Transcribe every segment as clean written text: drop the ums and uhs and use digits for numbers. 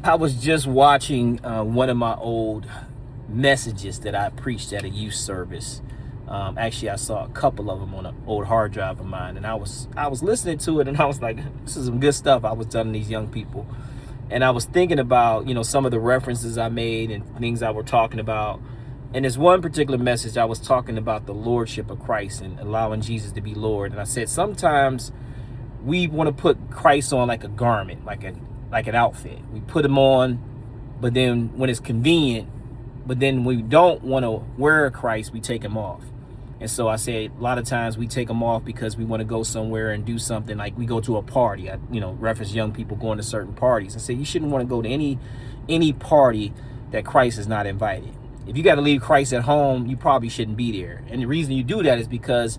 I was just watching one of my old messages that I preached at a youth service. Actually, I saw a couple of them on an old hard drive of mine, and I was listening to it, and I was like, "This is some good stuff." I was telling these young people, and I was thinking about some of the references I made and things I were talking about. And there's one particular message I was talking about the lordship of Christ and allowing Jesus to be Lord. And I said sometimes we want to put Christ on like a garment, like an outfit. We put him on, but then when it's convenient, but then we don't want to wear Christ, we take him off. And so I said a lot of times we take him off because we want to go somewhere and do something, like we go to a party. I reference young people going to certain parties. I said you shouldn't want to go to any party that Christ is not invited. If you got to leave Christ at home, you probably shouldn't be there. And the reason you do that is because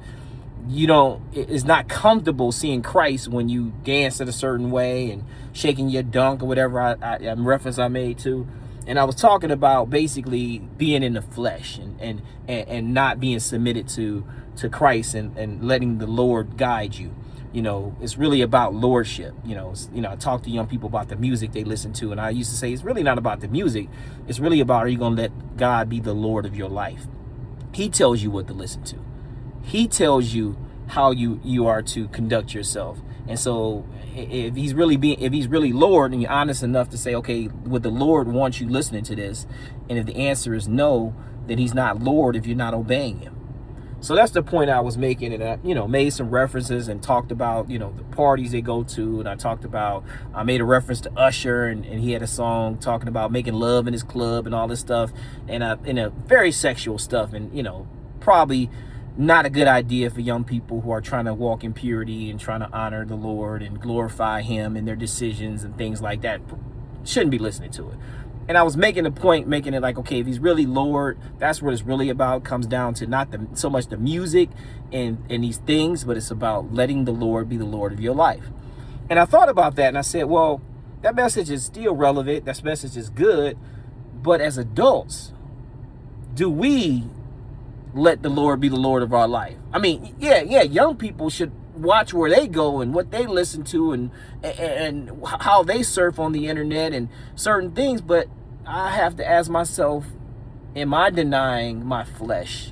it's not comfortable seeing Christ when you dance in a certain way and shaking your dunk or whatever reference I made to. And I was talking about basically being in the flesh and not being submitted to Christ and letting the Lord guide you. It's really about lordship. I talk to young people about the music they listen to, and I used to say it's really not about the music. It's really about, are you going to let God be the Lord of your life? He tells you what to listen to. He tells you how you are to conduct yourself. And so if he's really Lord, and you're honest enough to say, okay, would the Lord want you listening to this? And if the answer is no, then he's not Lord if you're not obeying him. So that's the point I was making. And I, made some references and talked about, the parties they go to. And I made a reference to Usher, and he had a song talking about making love in his club and all this stuff, and a very sexual stuff. And, probably not a good idea for young people who are trying to walk in purity and trying to honor the Lord and glorify him in their decisions and things like that. Shouldn't be listening to it. And I was making a point, making it like, okay, if he's really Lord, that's what it's really about. It comes down to not so much the music and these things, but it's about letting the Lord be the Lord of your life. And I thought about that, and I said, well, that message is still relevant. That message is good. But as adults, do we let the Lord be the Lord of our life? I mean, yeah, young people should watch where they go and what they listen to and how they surf on the internet and certain things. But I have to ask myself, am I denying my flesh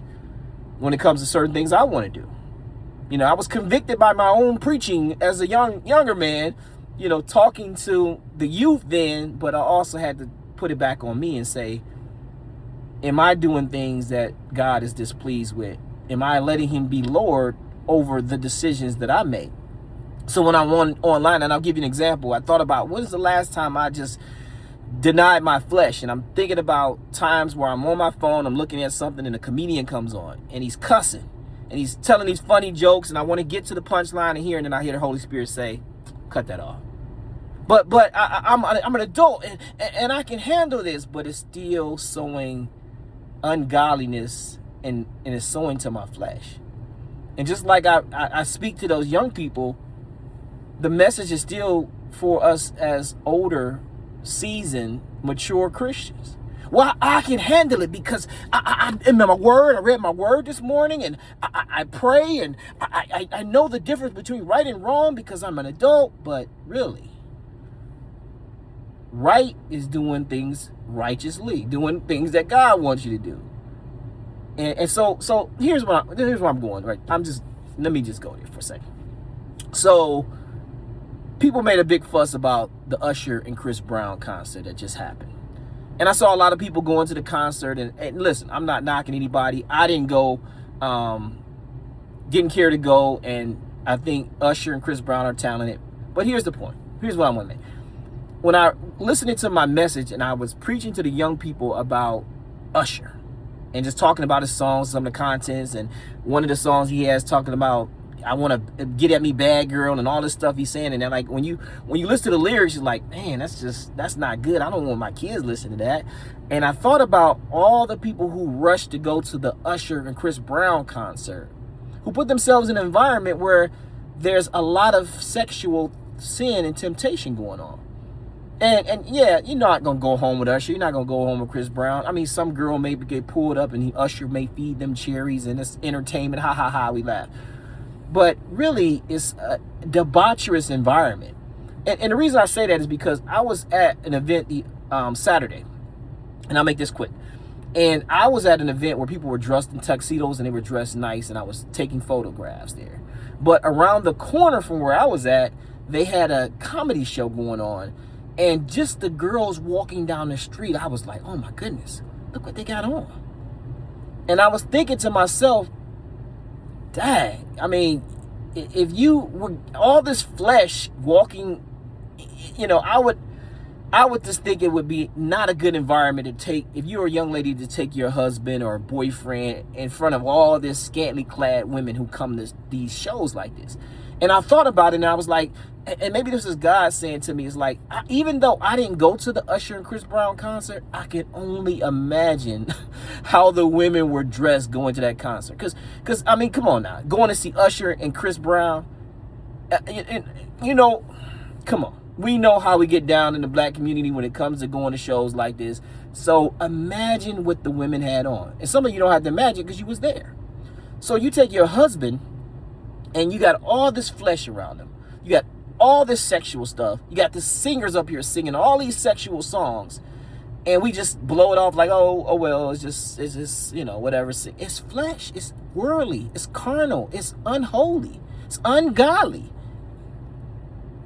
when it comes to certain things I want to do? I was convicted by my own preaching as a younger man, talking to the youth then, but I also had to put it back on me and say, am I doing things that God is displeased with? Am I letting him be Lord over the decisions that I make? So when I'm online, and I'll give you an example, I thought about when is the last time I just denied my flesh. And I'm thinking about times where I'm on my phone, I'm looking at something, and a comedian comes on and he's cussing and he's telling these funny jokes, and I want to get to the punchline and then I hear the Holy Spirit say, cut that off. But I'm an adult and I can handle this, but it's still sowing ungodliness and it's sowing to my flesh. And just like I speak to those young people, the message is still for us as older, seasoned, mature Christians. Well, I can handle it because I in my word, I read my word this morning, and I pray, and I know the difference between right and wrong because I'm an adult. But really, right is doing things righteously, doing things that God wants you to do. And so here's where I'm going, right? Let me just go there for a second. So people made a big fuss about the Usher and Chris Brown concert that just happened. And I saw a lot of people going to the concert, and listen, I'm not knocking anybody. I didn't go, didn't care to go, and I think Usher and Chris Brown are talented. But here's the point. Here's what I'm going to make. When I listening to my message and I was preaching to the young people about Usher and just talking about his songs, some of the contents, and one of the songs he has talking about, I want to get at me bad girl and all this stuff he's saying. And then like when you listen to the lyrics, you're like, man, that's not good. I don't want my kids listening to that. And I thought about all the people who rushed to go to the Usher and Chris Brown concert, who put themselves in an environment where there's a lot of sexual sin and temptation going on. And yeah, you're not going to go home with Usher. You're not going to go home with Chris Brown. I mean, some girl may get pulled up and Usher may feed them cherries and it's entertainment. Ha, ha, ha, we laugh. But really, it's a debaucherous environment. And the reason I say that is because I was at an event the Saturday, and I'll make this quick. And I was at an event where people were dressed in tuxedos and they were dressed nice, and I was taking photographs there. But around the corner from where I was at, they had a comedy show going on. And just the girls walking down the street, I was like, oh my goodness, look what they got on. And I was thinking to myself, dang, I mean, if you were all this flesh walking, you know, I would just think it would be not a good environment to take, if you're a young lady, to take your husband or boyfriend in front of all this scantily clad women who come to these shows like this. And I thought about it, and I was like, and maybe this is God saying to me, it's like, even though I didn't go to the Usher and Chris Brown concert, I can only imagine how the women were dressed going to that concert. Because I mean, come on now, going to see Usher and Chris Brown, you know, come on. We know how we get down in the black community when it comes to going to shows like this. So imagine what the women had on. And some of you don't have to imagine because you was there. So you take your husband and you got all this flesh around him. You got all this sexual stuff. You got the singers up here singing all these sexual songs. And we just blow it off like, oh well, it's just, you know, whatever. It's flesh. It's worldly. It's carnal. It's unholy. It's ungodly.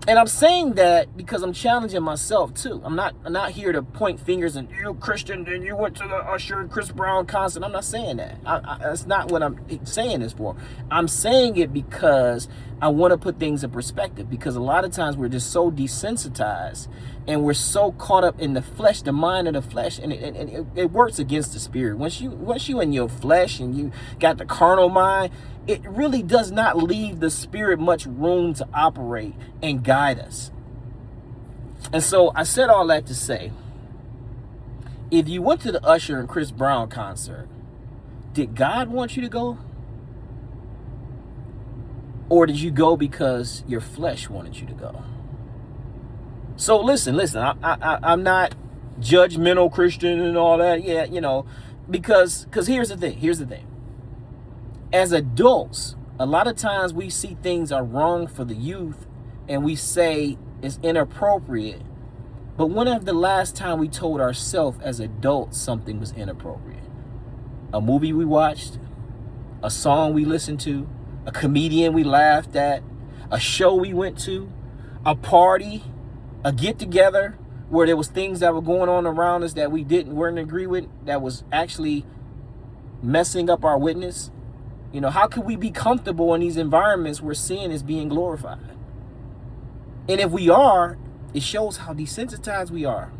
And I'm saying that because I'm challenging myself too. I'm not here to point fingers and you Christian, and you went to the Usher and Chris Brown concert. I'm not saying that. That's not what I'm saying this for. I'm saying it because I want to put things in perspective, because a lot of times we're just so desensitized and we're so caught up in the flesh, the mind of the flesh, and it works against the spirit. Once you in your flesh and you got the carnal mind, it really does not leave the spirit much room to operate and guide us. And so I said all that to say, if you went to the Usher and Chris Brown concert, did God want you to go? Or did you go because your flesh wanted you to go? So listen, I'm not judgmental Christian and all that. Yeah, you know, because here's the thing. As adults, a lot of times we see things are wrong for the youth and we say it's inappropriate. But when was the last time we told ourselves as adults something was inappropriate? A movie we watched, a song we listened to, a comedian we laughed at, a show we went to, a party, a get together where there was things that were going on around us that we weren't agree with, that was actually messing up our witness. You know, how could we be comfortable in these environments where sin is being glorified? And if we are, it shows how desensitized we are.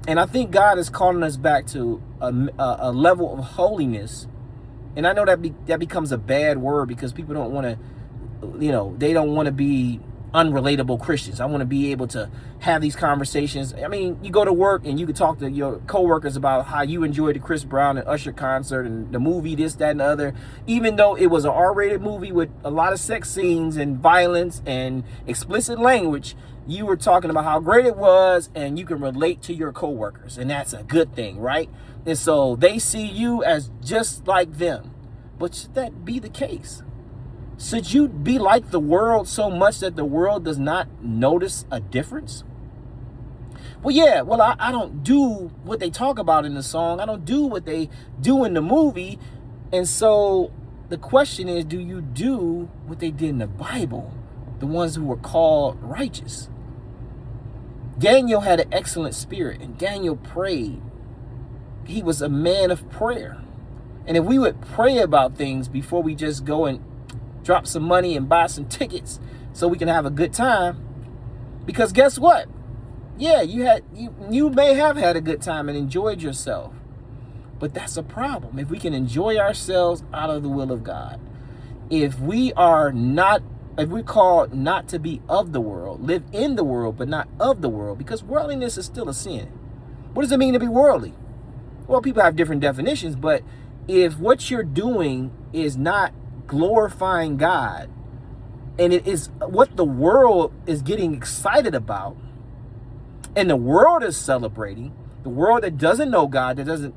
And I think God is calling us back to a level of holiness. And I know that becomes a bad word because people don't want to, you know, they don't want to be unrelatable Christians. I want to be able to have these conversations. I mean, you go to work and you can talk to your coworkers about how you enjoyed the Chris Brown and Usher concert and the movie, this, that, and the other. Even though it was an R-rated movie with a lot of sex scenes and violence and explicit language, you were talking about how great it was and you can relate to your coworkers. And that's a good thing, right? And so they see you as just like them. But should that be the case? Should you be like the world so much that the world does not notice a difference? Well, yeah, I don't do what they talk about in the song. I don't do what they do in the movie. And so the question is, do you do what they did in the Bible? The ones who were called righteous. Daniel had an excellent spirit, and Daniel prayed. He was a man of prayer. And if we would pray about things before we just go and drop some money and buy some tickets so we can have a good time, because guess what? Yeah, you may have had a good time and enjoyed yourself, but that's a problem. If we can enjoy ourselves out of the will of God, if we're called not to be of the world, live in the world but not of the world, because worldliness is still a sin. What does it mean to be worldly? Well, people have different definitions, but if what you're doing is not glorifying God, and it is what the world is getting excited about, and the world is celebrating, the world that doesn't know God, that doesn't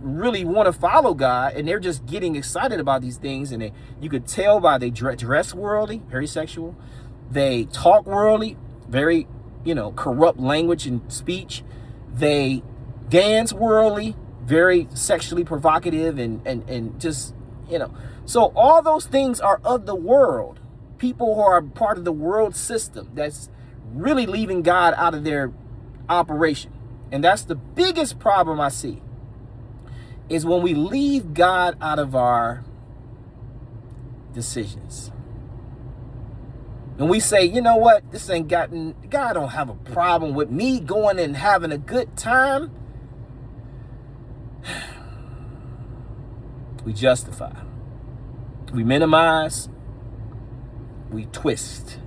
really want to follow God, and they're just getting excited about these things, and you could tell by they dress worldly, very sexual, They talk worldly, very, corrupt language and speech. They dance worldly, very sexually provocative and just, So all those things are of the world. People who are part of the world system that's really leaving God out of their operation. And that's the biggest problem I see, is when we leave God out of our decisions. And we say, you know what, God don't have a problem with me going and having a good time. We justify, we minimize, we twist,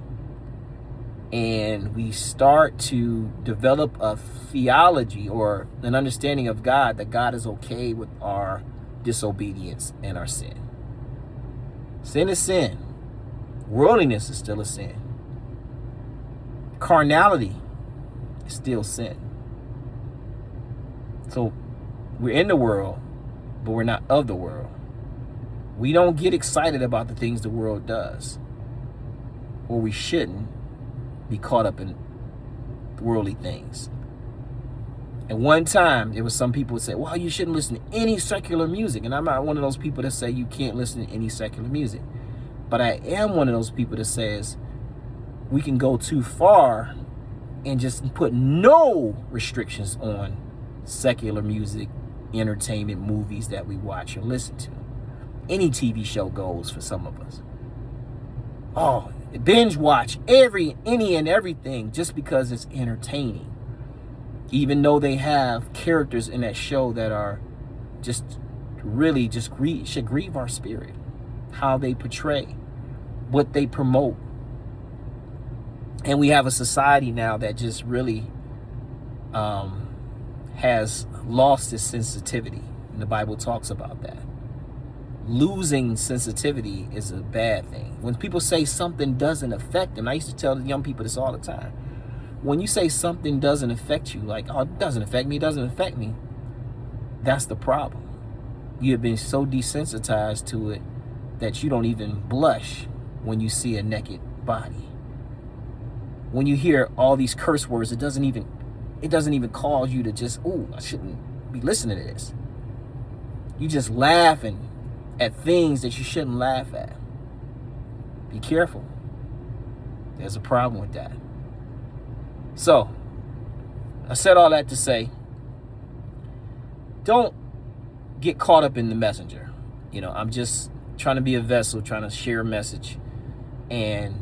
and we start to develop a theology or an understanding of God, that God is okay with our disobedience and our sin. Sin is sin. Worldliness is still a sin. Carnality is still sin. So we're in the world, but we're not of the world. We don't get excited about the things the world does, or we shouldn't be caught up in worldly things. At one time, there was some people who say, well, you shouldn't listen to any secular music. And I'm not one of those people that say you can't listen to any secular music. But I am one of those people that says we can go too far and just put no restrictions on secular music, entertainment, movies that we watch or listen to. Any TV show goes for some of us. Oh, binge watch any and everything just because it's entertaining. Even though they have characters in that show that are just really should grieve our spirit. How they portray, what they promote. And we have a society now that just really has lost its sensitivity. And the Bible talks about that. Losing sensitivity is a bad thing. When people say something doesn't affect them, I used to tell the young people this all the time. When you say something doesn't affect you, like, oh, it doesn't affect me, that's the problem. You have been so desensitized to it that you don't even blush when you see a naked body. When you hear all these curse words, it doesn't even cause you to just, oh, I shouldn't be listening to this. You just laughing at things that you shouldn't laugh at. Be careful. There's a problem with that. So, I said all that to say, don't get caught up in the messenger. I'm just trying to be a vessel, trying to share a message. And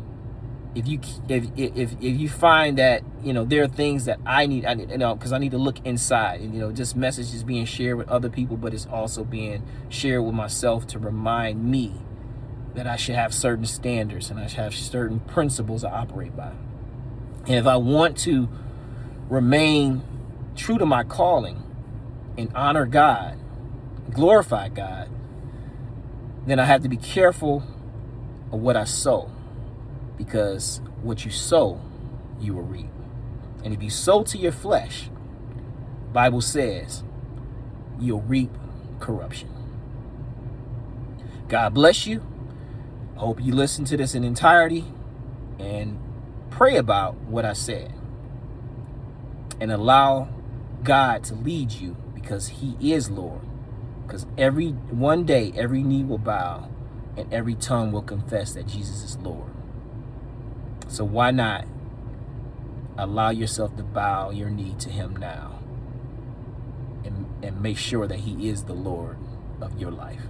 if you find that, there are things that I need, because I need to look inside, and, this message is being shared with other people, but it's also being shared with myself to remind me that I should have certain standards and I should have certain principles I operate by. And if I want to remain true to my calling and honor God, glorify God, then I have to be careful of what I sow, because what you sow, you will reap. And if you sow to your flesh, Bible says you'll reap corruption. God bless you. I hope you listen to this in entirety and pray about what I said and allow God to lead you, because he is Lord. Because one day, every knee will bow and every tongue will confess that Jesus is Lord. So why not allow yourself to bow your knee to him now and make sure that he is the Lord of your life.